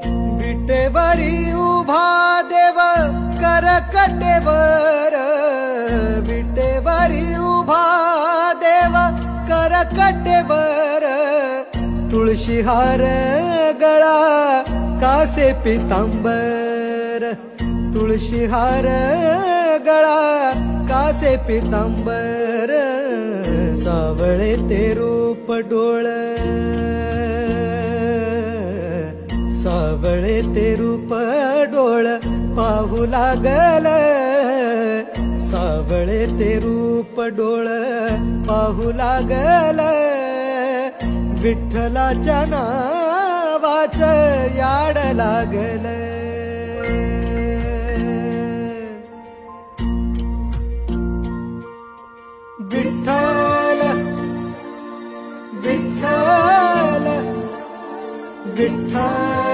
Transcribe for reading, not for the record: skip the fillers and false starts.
विटेवरी उभा देव करकटेवर, विटेवरी उभा देव करकटेवर, तुळशीहार गळा कासे पितांबर, तुळशीहार गळा कासे पितांबर, सावळे ते रूप डोळ, सावळे ते रूप डोळ पाहू लागल, सावळे ते रूप डोळ पाहू लागल, विठ्ठलाच्या नावाच याड लागल. विठ्ठल विठ्ठल विठ्ठल